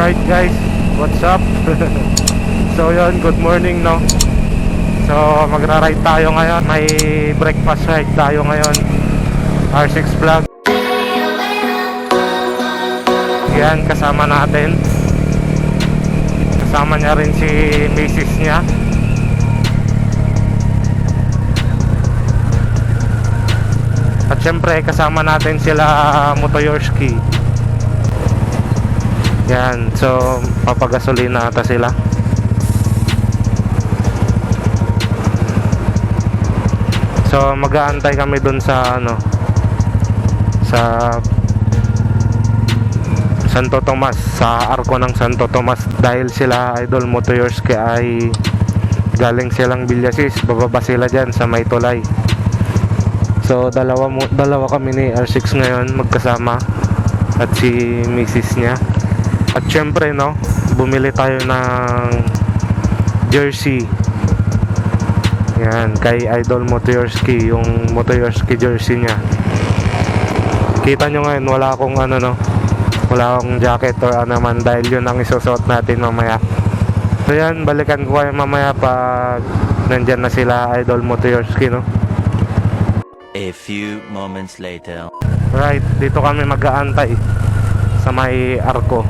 Alright guys, what's up? So yun, good morning no. So magra-ride tayo ngayon. May breakfast ride tayo ngayon. R6 vlog. Yan, kasama natin. Kasama niya rin si Mrs. niya. At syempre kasama natin sila Motoyorski. Yan, so papagasolina ata sila. So mag-aantay kami dun sa sa Santo Tomas, sa arko ng Santo Tomas. Dahil sila Idol Motoyorski ay galing silang Villasis, bababa sila dyan sa May Tulay. So dalawa kami ni R6 ngayon magkasama, at si Mrs. niya. At syempre no, bumili tayo ng jersey. Yan, kay Idol Motoyorski, yung Motoyorski jersey niya. Kita nyo ngayon, wala akong wala akong jacket or ano man, dahil yun ang isusuot natin mamaya. So yan, balikan ko kayo mamaya pag nandyan na sila Idol Motoyorski no. A few moments later. Right, dito kami mag-aantay sa may arko.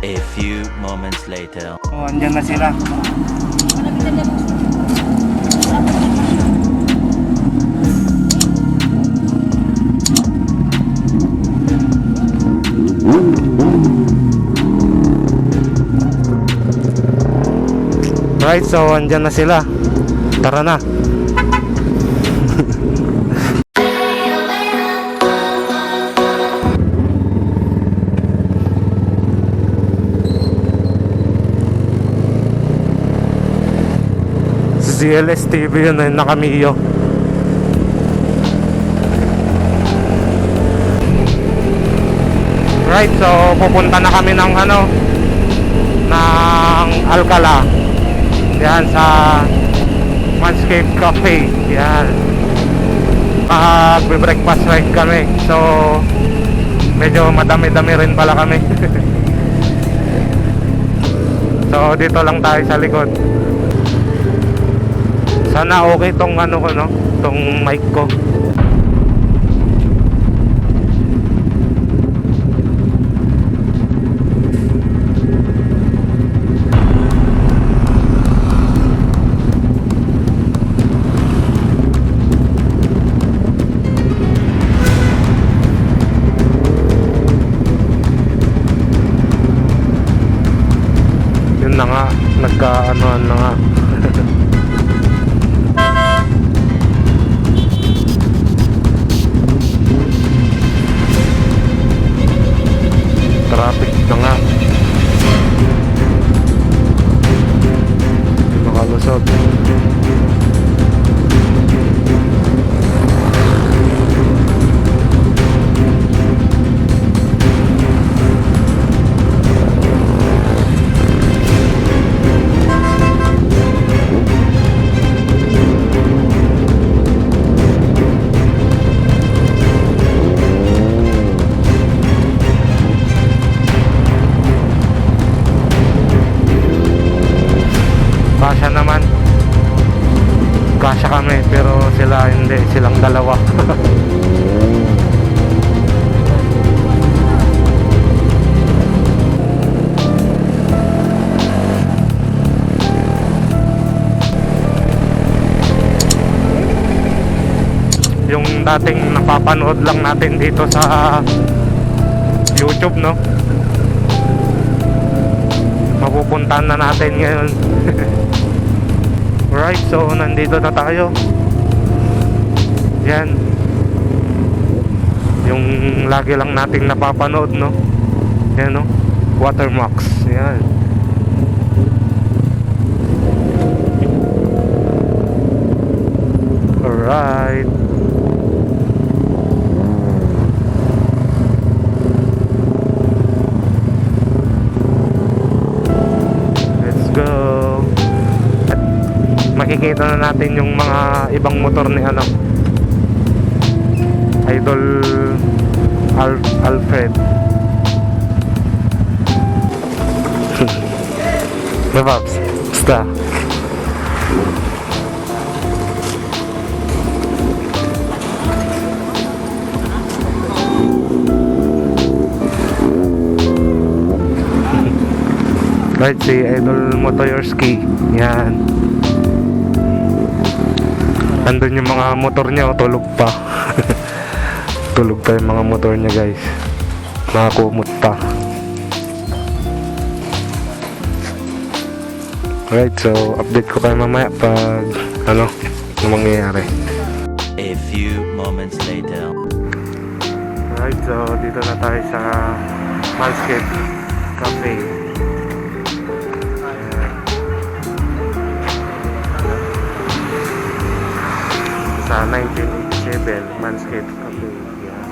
A few moments later. Oh, andyan na sila. Right, so andyan na sila. Tara na. ZLS TV yun, nakamiyo. Right, so pupunta na kami ng ng Alcala. Yan, sa Manscape Cafe. Yan, mag-breakfast ride kami. So medyo madami-dami rin pala kami. So dito lang tayo sa likod. Sana okay tong tong mic ko. Yun na nga, nagka-anuan na nga. Traffic na nga. Makalusot. Kasya naman. Kasya kami, pero sila hindi, silang dalawa. Yung dating napapanood lang natin dito sa YouTube no, mapupuntahan na natin ngayon. Right, so nandito na tayo. Yan, yung lagi lang nating napapanood no. Yan no, Watermax. Yan. Alright. Let's go. makikita na natin yung mga ibang motor ni ano, Idol Alfred. Babs, basta. Right, si Idol Motoyorski. Yan. Andun yung mga motor niya, oh, tulog pa. Tulog pa yung mga motor niya, guys. Nakakumot pa. Right, so update ko kayo mamaya pag ano mangyayari. A few moments later. Right, so dito na tayo sa Manscaped Cafe. Sa 1987 Manscaped Cafe. Yan.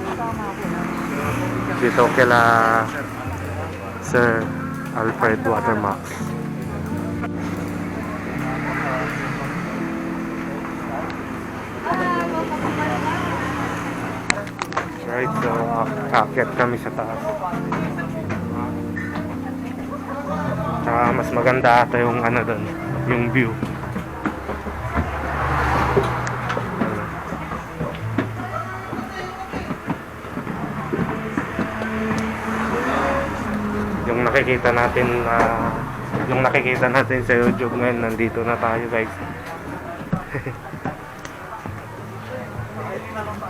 Dito kila Sir Alfred Watermax. Right, so aakyat kami sa taas. Tsaka mas maganda ata yung ano doon, yung view. Yung nakikita natin sa YouTube ngayon, nandito na tayo, guys.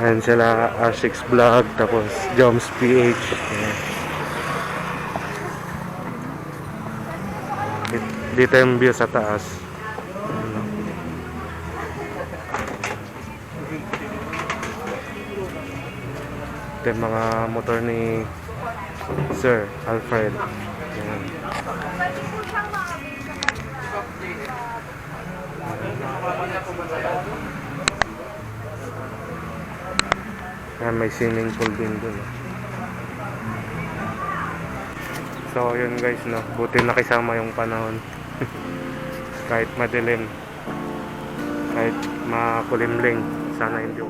Ayan sila, R6 Vlog, tapos Joms PH. Ayan. Dito yung view sa taas. Ayan. Ito yung mga motor ni Sir Alfred. Ayan. Ayan, may swimming pool din dun. So yun guys, no, buti nakisama yung panahon. Kahit madilim, kahit makulimling, sana hindi.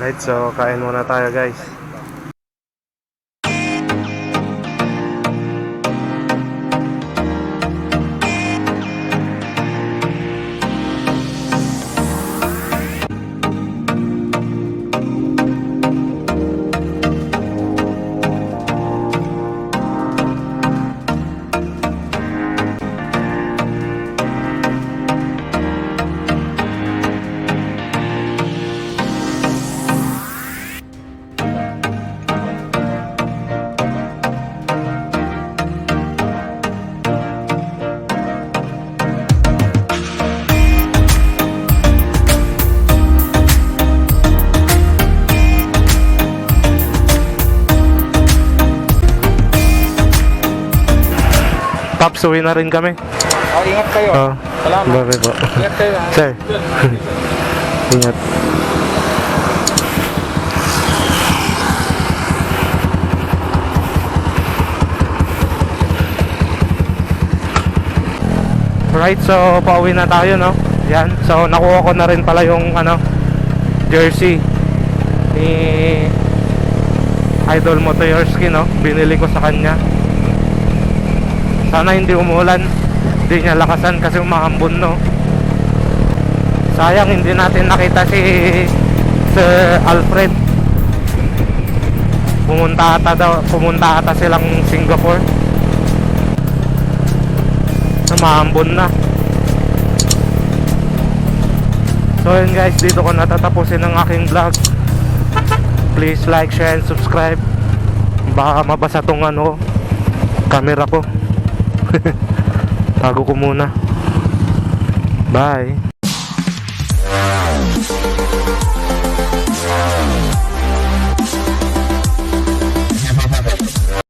Right, so kain muna tayo guys. Pops, uwi na rin kami. Oh, ingat kayo. Oh, Salamat. bye po. Ingat kayo. Ha? Sir. Ingat. Right, so pauwi na tayo, no? Yan. So nakuha ko na rin pala yung ano, jersey ni Idol Motoyorski, no? Binili ko sa kanya. Sana hindi umulan. Hindi niya lakasan kasi umahambon, no. Sayang hindi natin nakita si Sir Alfred. Pumunta ata silang Singapore. Umahambon na. So yun guys, dito ko natatapusin ang aking vlog. Please like, share, and subscribe. Baka mabasa tong camera ko. Tago ko muna. Bye.